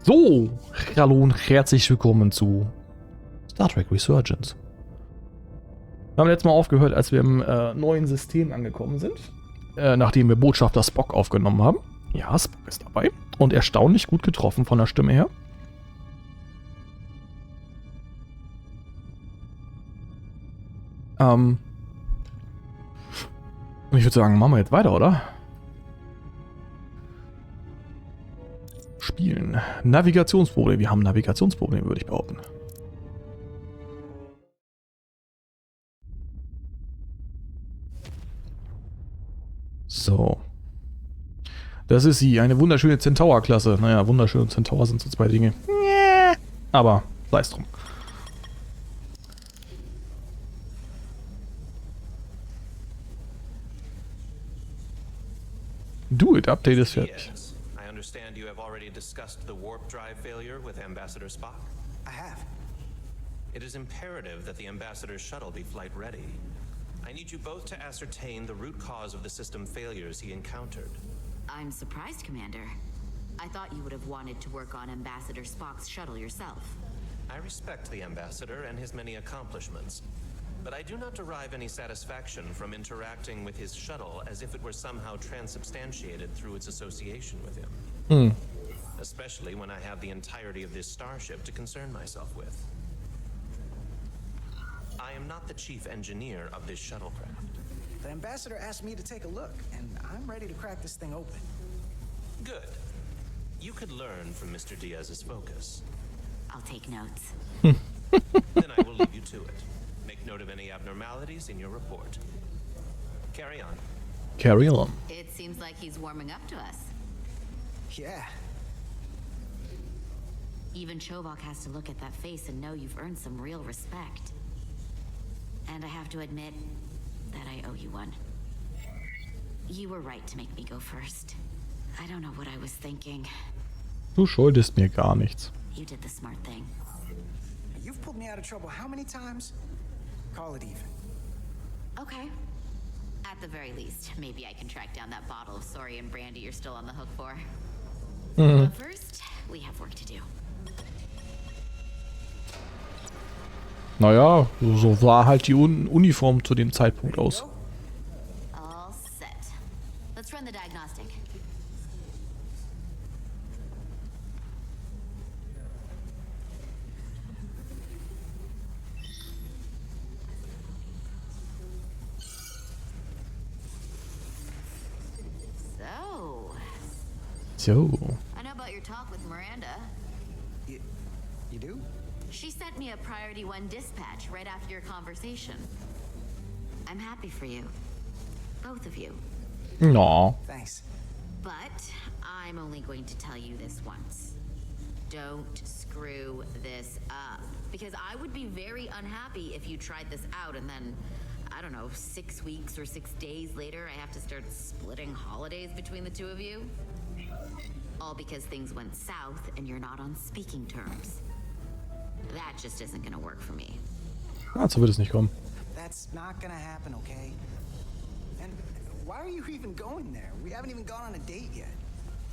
So, hallo und herzlich willkommen zu Star Trek Resurgence. Wir haben letztes Mal aufgehört, als wir im neuen System angekommen sind, nachdem wir Botschafter Spock aufgenommen haben. Ja, Spock ist dabei und erstaunlich gut getroffen von der Stimme her. Und ich würde sagen, machen wir jetzt weiter, oder? Spielen. Navigationsprobleme. Wir haben Navigationsprobleme, würde ich behaupten. So. Das ist sie, eine wunderschöne Centaur-Klasse. Naja, wunderschön und Centaur sind so zwei Dinge. Aber sei es drum. Do it, Update ist fertig. I understand you have already discussed the warp drive failure with Ambassador Spock. I have. It is imperative that the Ambassador's shuttle be flight ready. I need you both to ascertain the root cause of the system failures he encountered. I'm surprised, Commander. I thought you would have wanted to work on Ambassador Spock's shuttle yourself. I respect the Ambassador and his many accomplishments, but I do not derive any satisfaction from interacting with his shuttle as if it were somehow transubstantiated through its association with him. Especially when I have the entirety of this starship to concern myself with. I am not the chief engineer of this shuttlecraft. The ambassador asked me to take a look, and I'm ready to crack this thing open. Good. You could learn from Mr. Diaz's focus. I'll take notes. Then I will leave you to it. Make note of any abnormalities in your report. Carry on. Carry on. It seems like he's warming up to us. Yeah. Even Chobok has to look at that face and know you've earned some real respect. And I have to admit that I owe you one. You were right to make me go first. I don't know what I was thinking. Du schuldest mir gar nichts. You did the smart thing. You've pulled me out of trouble how many times? Call it even. Okay. At the very least, maybe I can track down that bottle of Saurian brandy you're still on the hook for. But first, we have work to do. Naja, so war halt die Uniform zu dem Zeitpunkt aus. All set. Let's run the diagnostic. So. I know about your talk with Miranda. You do? She sent me a Priority 1 dispatch right after your conversation. I'm happy for you. Both of you. No. Thanks. But I'm only going to tell you this once. Don't screw this up. Because I would be very unhappy if you tried this out and then, I don't know, 6 weeks or 6 days later, I have to start splitting holidays between the two of you. All because things went south and you're not on speaking terms. That just isn't gonna work for me. Ah, so wird es nicht kommen. That's not gonna happen, okay? And why are you even going there? We haven't even gone on a date yet.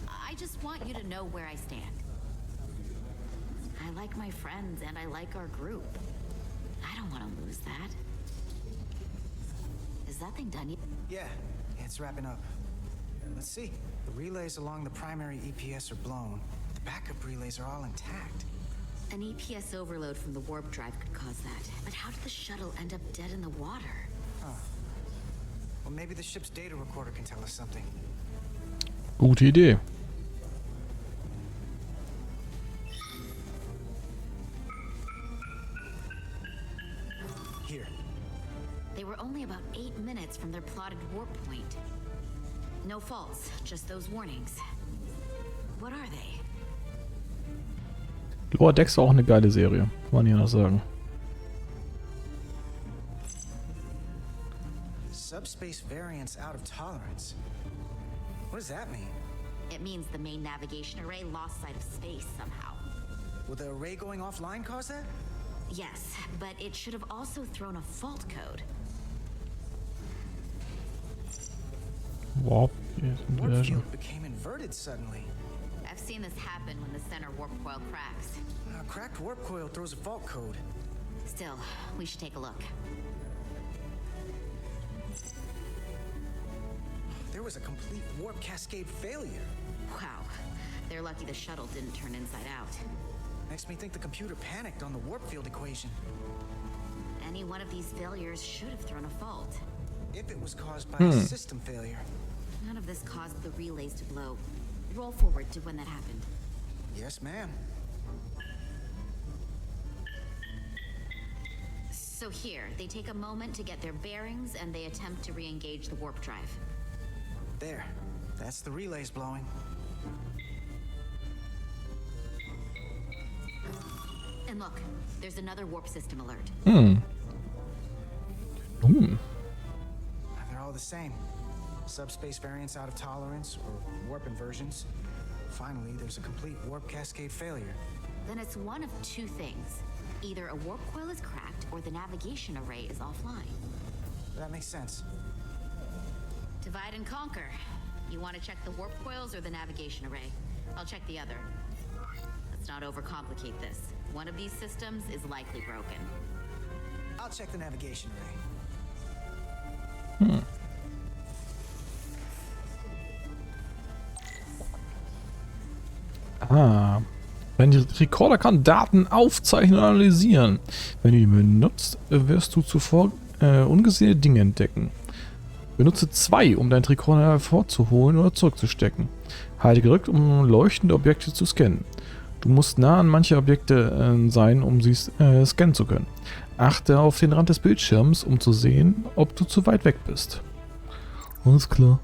I just want you to know where I stand. I like my friends and I like our group. I don't want to lose that. Is that thing done yet? Yeah, it's wrapping up. Let's see. The relays along the primary EPS are blown. The backup relays are all intact. An EPS overload from the warp drive could cause that. But how did the shuttle end up dead in the water? Huh. Well, maybe the ship's data recorder can tell us something. Gute Idee. Here. They were only about 8 minutes from their plotted warp point. No faults, just those warnings. What are they? Lower Decks war auch eine geile Serie, kann man hier noch sagen. Subspace variance out of tolerance. What does that mean? It means the main navigation array lost sight of space somehow. Will the array going offline cause that? Yes, but it should have also thrown a fault code. Warp Warp field became inverted suddenly. seen this happen when the center warp coil cracks. A cracked warp coil throws a fault code. Still, we should take a look. There was a complete warp cascade failure. Wow. They're lucky the shuttle didn't turn inside out. Makes me think the computer panicked on the warp field equation. Any one of these failures should have thrown a fault. If it was caused by a system failure. None of this caused the relays to blow. Roll forward to when that happened. Yes, ma'am. So here, they take a moment to get their bearings and they attempt to re-engage the warp drive. There. That's the relays blowing. And look, there's another warp system alert. They're all the same. Subspace variants out of tolerance or warp inversions. Finally, there's a complete warp cascade failure. Then it's one of two things. Either a warp coil is cracked or the navigation array is offline. That makes sense. Divide and conquer. You want to check the warp coils or the navigation array? I'll check the other. Let's not overcomplicate this. One of these systems is likely broken. I'll check the navigation array. Dein Rekorder kann Daten aufzeichnen und analysieren. Wenn du ihn benutzt, wirst du zuvor ungesehene Dinge entdecken. Benutze 2, um deinen Rekorder hervorzuholen oder zurückzustecken. Halte gedrückt, um leuchtende Objekte zu scannen. Du musst nah an manche Objekte sein, um sie scannen zu können. Achte auf den Rand des Bildschirms, um zu sehen, ob du zu weit weg bist. Alles klar.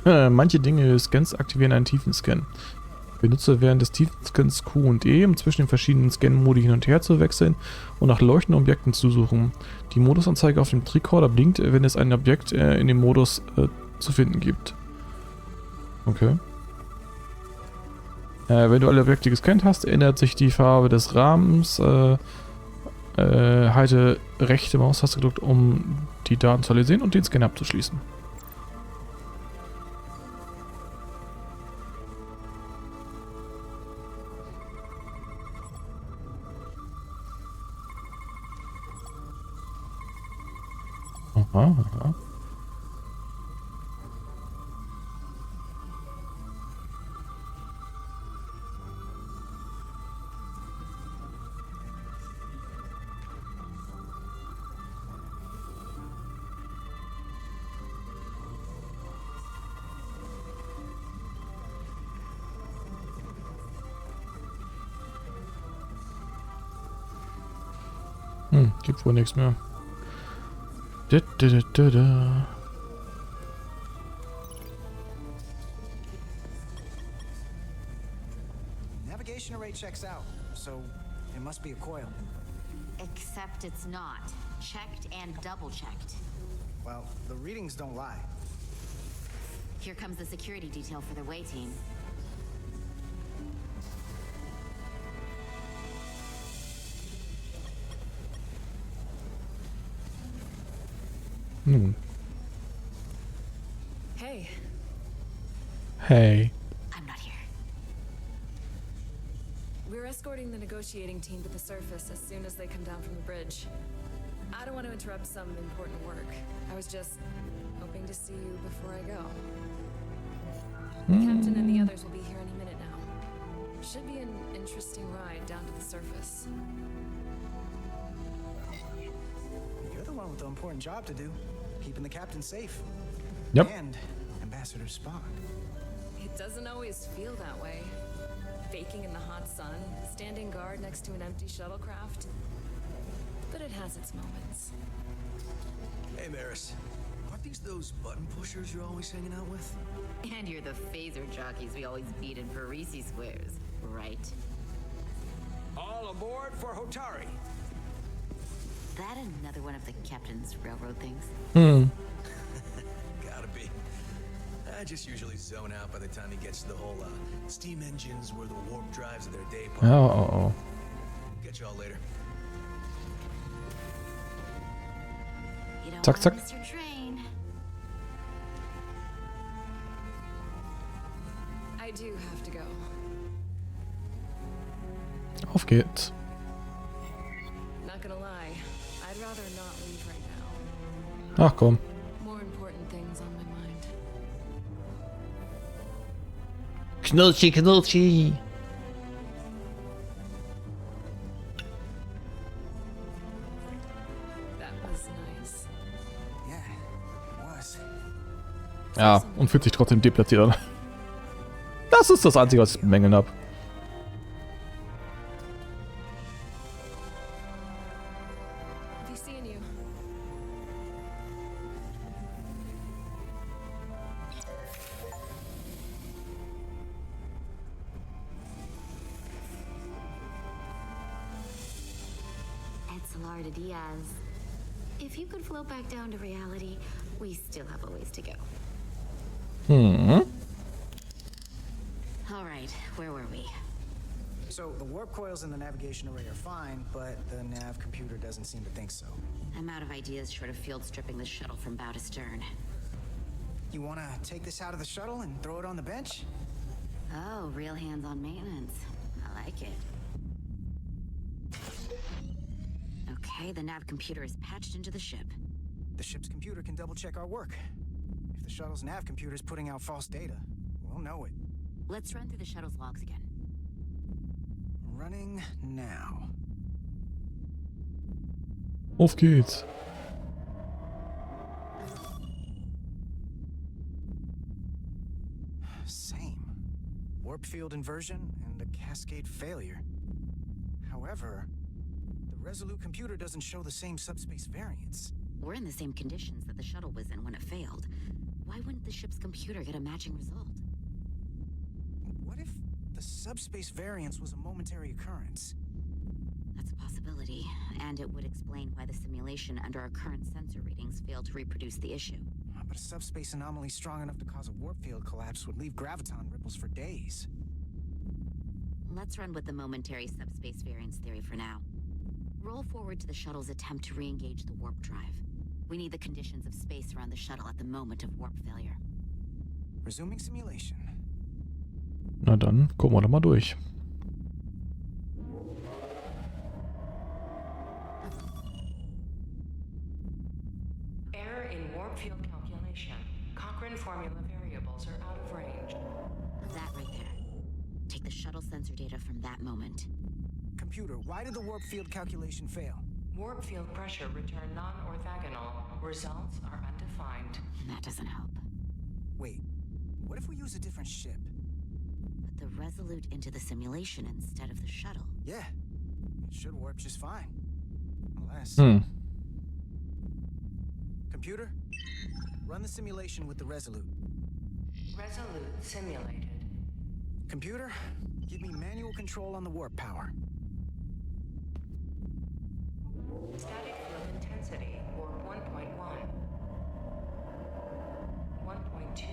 Manche Dinge des Scans aktivieren einen Tiefenscan. Benutze während des Tiefenscans Q und E, um zwischen den verschiedenen Scan-Modi hin und her zu wechseln und nach leuchtenden Objekten zu suchen. Die Modusanzeige auf dem Tricorder blinkt, wenn es ein Objekt in dem Modus zu finden gibt. Okay. Wenn du alle Objekte gescannt hast, ändert sich die Farbe des Rahmens. Halte rechte Maustaste gedrückt, um die Daten zu analysieren und den Scan abzuschließen. Aha, aha. Gibt wohl nichts mehr. Navigation array checks out, so it must be a coil. Except it's not. Checked and double-checked. Well, the readings don't lie. Here comes the security detail for the way team. Hey. Hey. I'm not here. We're escorting the negotiating team to the surface as soon as they come down from the bridge. I don't want to interrupt some important work. I was just hoping to see you before I go. The captain and the others will be here any minute now. Should be an interesting ride down to the surface. You're the one with the important job to do, keeping the captain safe. Yep. And Ambassador Spock. It doesn't always feel that way. Baking in the hot sun, standing guard next to an empty shuttlecraft. But it has its moments. Hey, Maris. Aren't these those button pushers you're always hanging out with? And you're the phaser jockeys we always beat in Parisi squares, right? All aboard for Hotari. That another one of the captain's railroad things? I just usually zone out by the time he gets to the whole steam engines were the warp drives of their day part. Ja, oh. Catch y'all later. You don't Zack, wanna zack. miss your train. I do have to go. Auf geht's. Not gonna lie, I'd rather not leave right now. Ach komm. More important things on my mind. Knutschi, knutschi. That was nice. Yeah, it was. Ja, und fühlt sich trotzdem deplatziert an. Das ist das Einzige, was ich bemängeln habe. Be seeing you. It's Diaz. If you could float back down to reality, we still have a ways to go. All right, where were we? So the warp coils in the navigation array are fine, but the nav computer doesn't seem to think so. I'm out of ideas short of field stripping the shuttle from bow to stern. You wanna take this out of the shuttle and throw it on the bench? Oh, real hands-on maintenance. I like it. Okay, the nav computer is patched into the ship. The ship's computer can double-check our work. If the shuttle's nav computer is putting out false data, we'll know it. Let's run through the shuttle's logs again. Running now. Auf geht's. Same. Warp field inversion and a cascade failure. However, the Resolute computer doesn't show the same subspace variance. We're in the same conditions that the shuttle was in when it failed. Why wouldn't the ship's computer get a matching result? What if the subspace variance was a momentary occurrence? That's a possibility, and it would explain why the simulation under our current sensor readings failed to reproduce the issue. But a subspace anomaly strong enough to cause a warp field collapse would leave graviton ripples for days. Let's run with the momentary subspace variance theory for now. Roll forward to the shuttle's attempt to re-engage the warp drive. We need the conditions of space around the shuttle at the moment of warp failure. Resuming simulation. Na dann, gucken wir doch mal durch. Error in warp field calculation. Cochrane formula variables are out of range. That right there. Take the shuttle sensor data from that moment. Computer, why did the warp field calculation fail? Warp field pressure returned non-orthogonal. Results are undefined. That doesn't help. Wait, what if we use a different ship? Put the Resolute into the simulation instead of the shuttle. Yeah, it should warp just fine. Unless... Computer, run the simulation with the Resolute. Resolute simulated. Computer, give me manual control on the warp power. Static field intensity, warp 1.1. 1.2.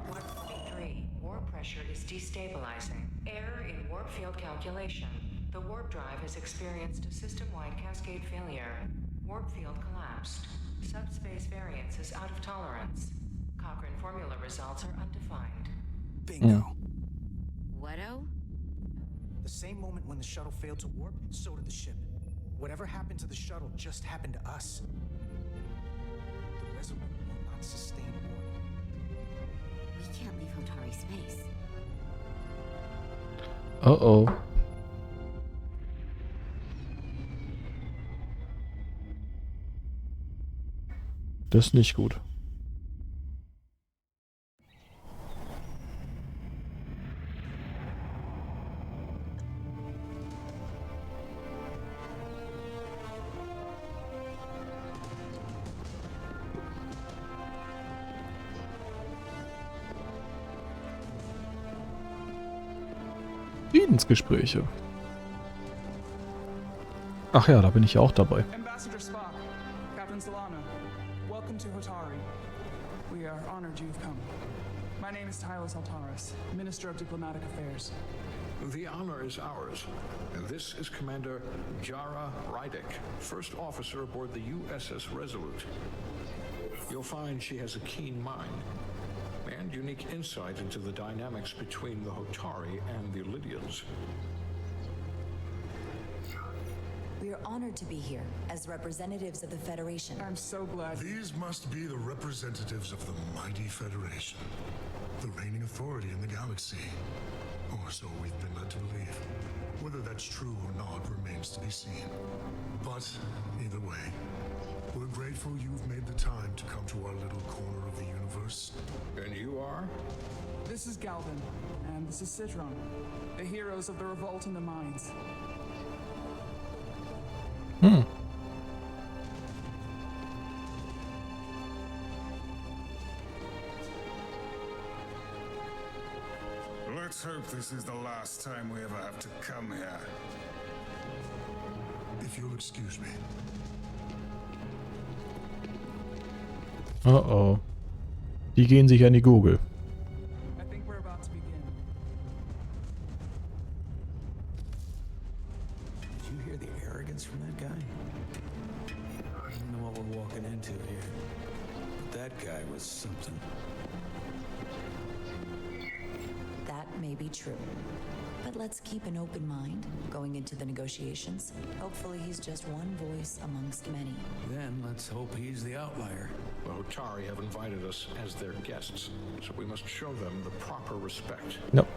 1.3. Warp pressure is destabilizing. Error in warp field calculation. The warp drive has experienced a system-wide cascade failure. Warp field collapsed. Subspace variance is out of tolerance. Cochrane formula results are undefined. Bingo. What-o? The same moment when the shuttle failed to warp, so did the ship. Whatever happened to the shuttle just happened to us. The Resolute will not sustain warp. We can't leave Hotari space. Oh. Das ist nicht gut. Friedensgespräche. Ach ja, da bin ich ja auch dabei. Ambassador Spock, Captain Solano, welcome Welcome to Hotari. We are honored you've come. My name is Tylos Altaris, Minister of Diplomatic Affairs. The honor is ours. And this is Commander Jara Rydick, first officer aboard the USS Resolute. You'll find she has a keen mind and unique insight into the dynamics between the Hotari and the Lydians. We are honored to be here as representatives of the Federation. I'm so glad. These must be the representatives of the mighty Federation, the reigning authority in the galaxy. Or so we've been led to believe. Whether that's true or not remains to be seen. But either way, we're grateful you've made the time to come to our little corner of the universe. And you are? This is Galvin, and this is Citron, the heroes of the revolt in the mines. Let's hope this is the last time we ever have to come here. If you'll excuse me. Oh. Die gehen sich an die Gurgel. I think we're about to begin. Did you hear the arrogance from that guy? I don't know what we're walking into here. But that guy was something. That may be true. But let's keep an open mind going into the negotiations. Hopefully he's just one voice amongst many. Then let's hope he's the outlier. The Hotari have invited us as their guests, so we must show them the proper respect. Nope.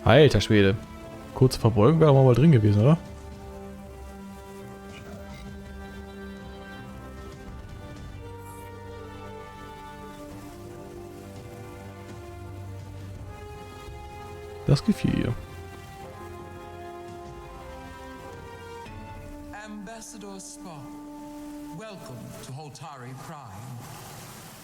Alter Schwede. Kurze Verbeugung wäre aber mal drin gewesen, oder? Das gefiel ihr. Ambassador Spock, welcome to Hotari Prime.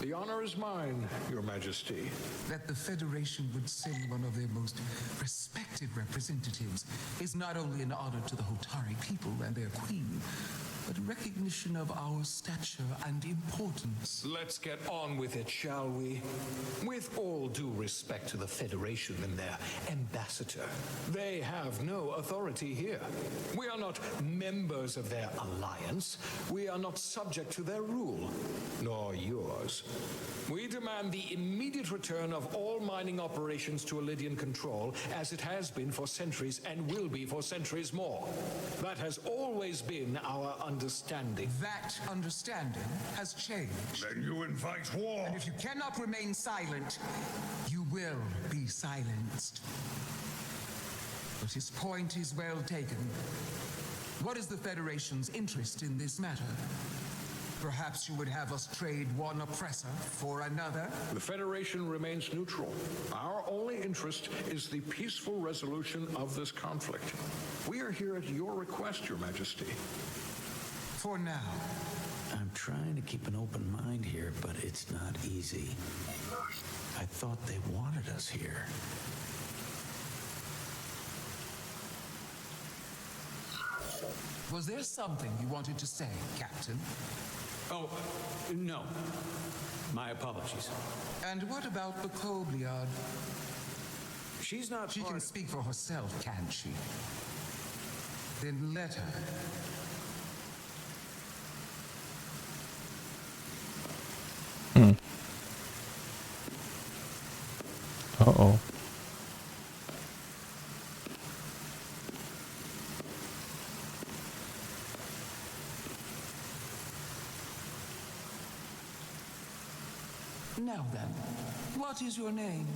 The honor is mine, Your Majesty. That the Federation would send one of their most respected representatives is not only an honor to the Hotari people and their queen, but a recognition of our stature and importance. Let's get on with it, shall we? With all due respect to the Federation and their ambassador, they have no authority here. We are not members of their alliance. We are not subject to their rule, nor yours. We demand the immediate return of all mining operations to Lydian control, as it has been for centuries and will be for centuries more. That has always been our understanding. That understanding has changed. Then you invite war. And if you cannot remain silent, you will be silenced. But his point is well taken. What is the Federation's interest in this matter? Perhaps you would have us trade one oppressor for another? The Federation remains neutral. Our only interest is the peaceful resolution of this conflict. We are here at your request, Your Majesty. For now. I'm trying to keep an open mind here, but it's not easy. I thought they wanted us here. Was there something you wanted to say, Captain? Oh, no. My apologies. And what about the Kobliad? She's not She can speak for herself, can't she? Then let her. Uh-oh. Now then, what is your name?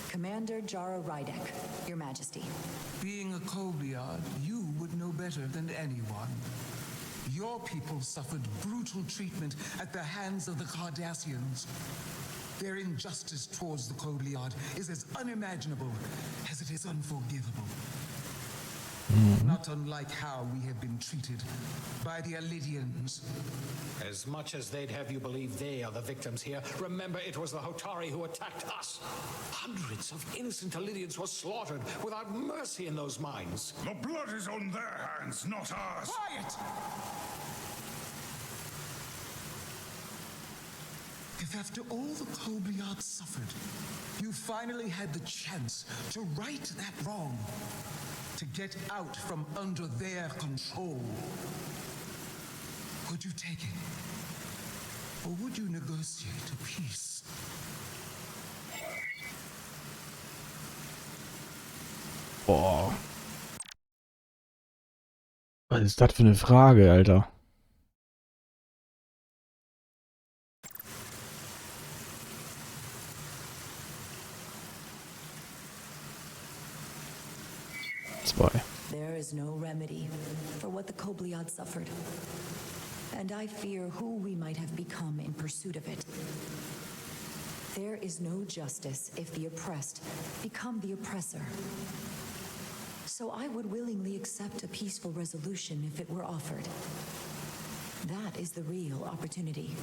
Commander Jara Rydick, Your Majesty. Being a Kobliad, you would know better than anyone. Your people suffered brutal treatment at the hands of the Cardassians. Their injustice towards the Kobliad is as unimaginable as it is unforgivable. Not unlike how we have been treated by the Alidians. As much as they'd have you believe they are the victims here, remember it was the Hotari who attacked us. Hundreds of innocent Alidians were slaughtered without mercy in those mines. The blood is on their hands, not ours. Quiet! If after all the Kobliad suffered, you finally had the chance to right that wrong, to get out from under their control, would you take it? Or would you negotiate a peace? Boah. Was ist das für eine Frage, Alter? There is no remedy for what the Kobliad suffered, and I fear who we might have become in pursuit of it. There is no justice if the oppressed become the oppressor. So I would willingly accept a peaceful resolution if it were offered. That is the real opportunity.